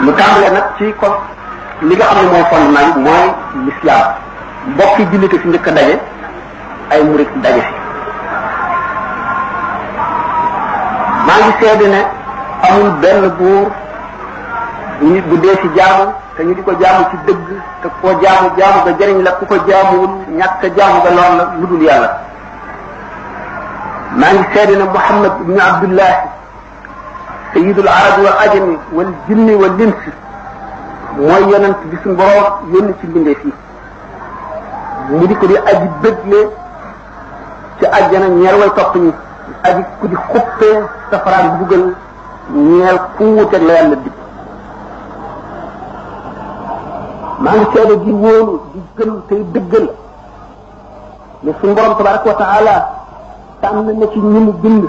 mu tàmbalee nag ci kon li nga xam ne mooy fondement bi mooy l'islam mbokki jullite fi njëkk a daje ay murit daje fi maa ngi seede ne amul benn buur bu dee ci jaamu te ñu di ko jaamu ci dëgg te koo jaamu ga jëriñ la ku ko jaamuwul ñàkk jaamu ga lool la lu dul yàlla maa ngi seede ne Muhammad ibn Abdullah sayyidul arabi wal ajami wal jinni wal ins mooy yonent bi suñu borom yónni ci mbindeef yi mu di ko di aji bëggle ci àjjana ñeer way topp ñi aji ku di xuppee safaraan buggal ñeel ku wuteeg la yàlla dig maa ngi seede di wóolu di gën tey dëggal ne suñu borom tabaraka wa taala tànn na ci ñi mu bind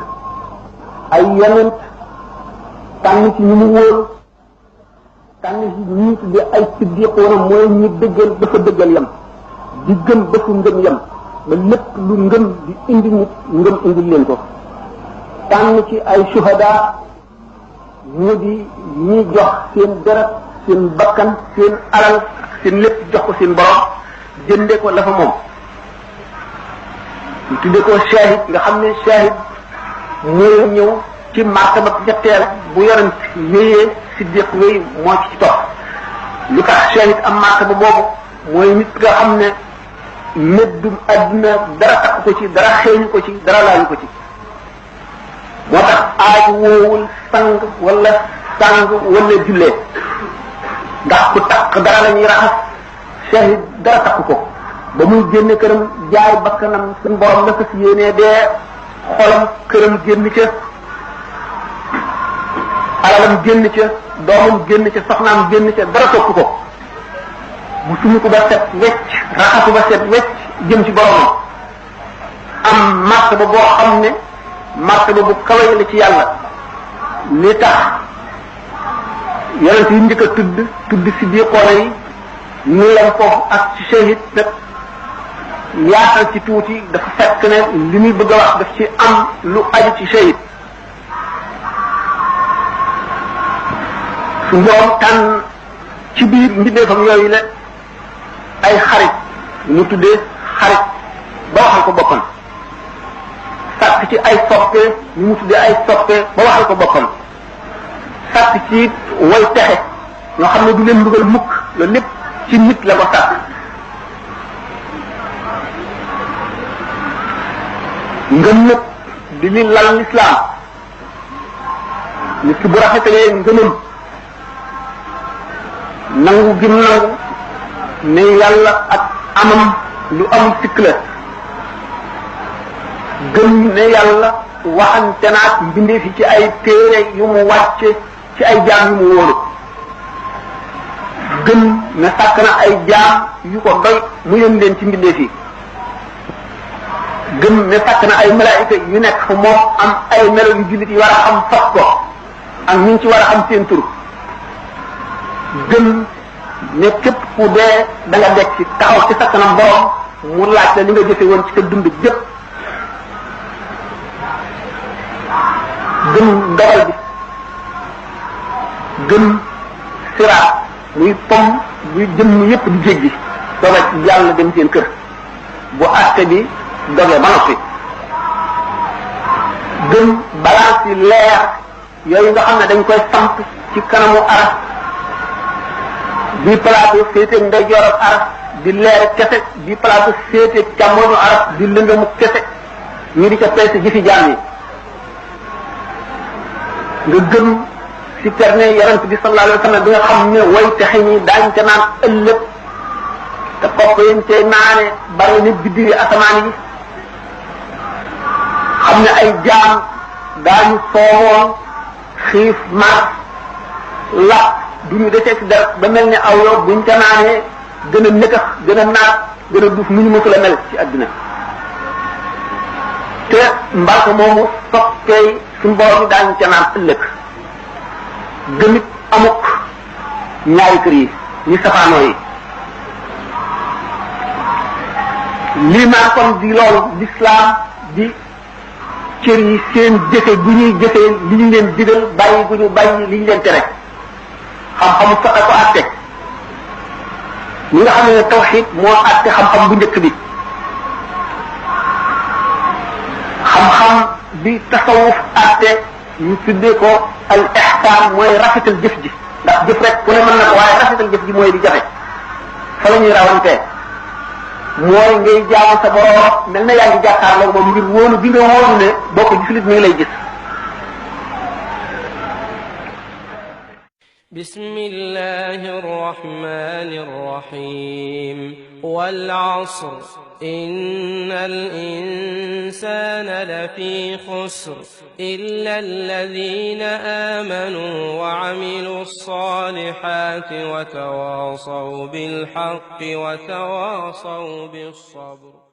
ay yonent tànn ci ñi mu wóolu tànn ci ñi tuddee ay siddiqoona mooy ñi dëggal dafa dëggal yam di gëm ba fu ngëm yam ba lépp lu ngëm di indi nit ngëm indil leen ko tànn ci ay shuhada ñu di ñi jox seen deret seen bakkan seen alal seen lépp jox ko seen borom jënde ko la fa moom ñu tudde ko shahid nga xam ne shahid mooy ñëw ci martaba ñetteel bu yonent wéyee siddiq wéy moo ci topp lu tax shahid am martaba boobu mooy nit nga xam ne méddum adduna dara takk ko ci dara xeeñu ko ci dara laaju ko ci moo tax aaj woowul sang wala jullee ndax ku takk dara la ñuy raxas shahid dara takk ko ba muy génne këram jaay bakkanam suñu borom la fas yéenee dee xolam këram génn ca alalam génn ca doomam génn ca soxnaam génn ca dara topp ko bu suñu ko ba set wecc raxasu ba set wecc jëm ci boromam am martaba boo xam ne martaba bu kawe la ci yàlla li tax yonent yi njëkk a tudd si biir xoole yi ñu leen foofu ak ci shahid nag yaatal ci tuuti dafa fekk ne li muy bëgg a wax daf ci am lu aju ci shahid su ñoom tànn ci biir mbindeefam yooyu la ay xarit mu tuddee xarit ba waxal ko boppam sàkk ci ay soppe ñu mu tuddee ay soppe ba waxal ko boppam sàkk ci way texe ñoo xam ne du leen mbugal mukk loolu lépp ci nit la ko sàkk ngëm nag di li lal lislaam nit ki bu rafetalee ngëmam nangu gim nangu ne yàlla ak amam lu amul sikk la gëm ne yàlla waxante naat mbindee fi ci ay téere yu mu wàcce ci ay jaam yu mu wóolu gëm ne sàkk na ay jaam yu ko doy mu yëm leen ci mbindee fi gëm ne sàkk na ay malaayika yu nekk fa moom am ay melo yu jullit yi war a xam fas ko ak ñu ci war a xam seen tur gëm ne képp ku dee da nga dekk ci taxaw ci sa kanam borom mu laaj la li nga jëfe woon ci sa dund jëpp gëm dogal bi gëm siraat muy pom buy jëm yépp di jéggi dooga yàlla dem seen kër bu àtte bi doge ba noppi gëm balance yi leer yooyu nga xam ne dañ koy samp ci kanamu aras bi plateau féete ndeyjoor ak aras di leer kese bi plateau féete càmmoñu aras di lëndëmu kese ñu di ca peese jëfi jaam yi nga gëm ci terne yonent bi sallallahu alayhi wa sallam bi nga xam ne way texe ñi daañ ca naan ëllëg te kopp yéen cay naane bari na biddi asamaan yi xam ne ay jaam daañu soowoon xiif mar la duñu desee ci dara ba mel ne aw yow buñ ca naanee gën a nëkkax gën a naat gën a duuf nu ñu mësula mel ci àddina te mbalka moomu soppee suñu borom yi daañu ca naan ëllëg gëmit amuk ñaari kër yi ñu safaanoo yi lii maa kon di loolu l'islam di cër yi seen jëfe bu ñuy jëfee li ñu leen digal bàyyi bu ñu bàyyi li ñu leen tere xam-xamu fiqh ko àtte ñi nga xam ne tawxid moo àtte xam-xam bu njëkk bi xam-xam bi tasawuf àtte ñu tuddee ko al ihsan mooy rafetal jëf ji ndax jëf rek ku ne mën na ko waaye rafetal jëf ji mooy di jafe fa la ñuy rawantee mooy ngay jaamu sa borom mel na yaa ngi jàkkaarloo moom ngir wóolu bi nga wóolu ne boo ko gisul it mi ngi lay gis. بسم الله الرحمن الرحيم والعصر إن الإنسان لفي خسر إلا الذين آمنوا وعملوا الصالحات وتواصوا بالحق وتواصوا بالصبر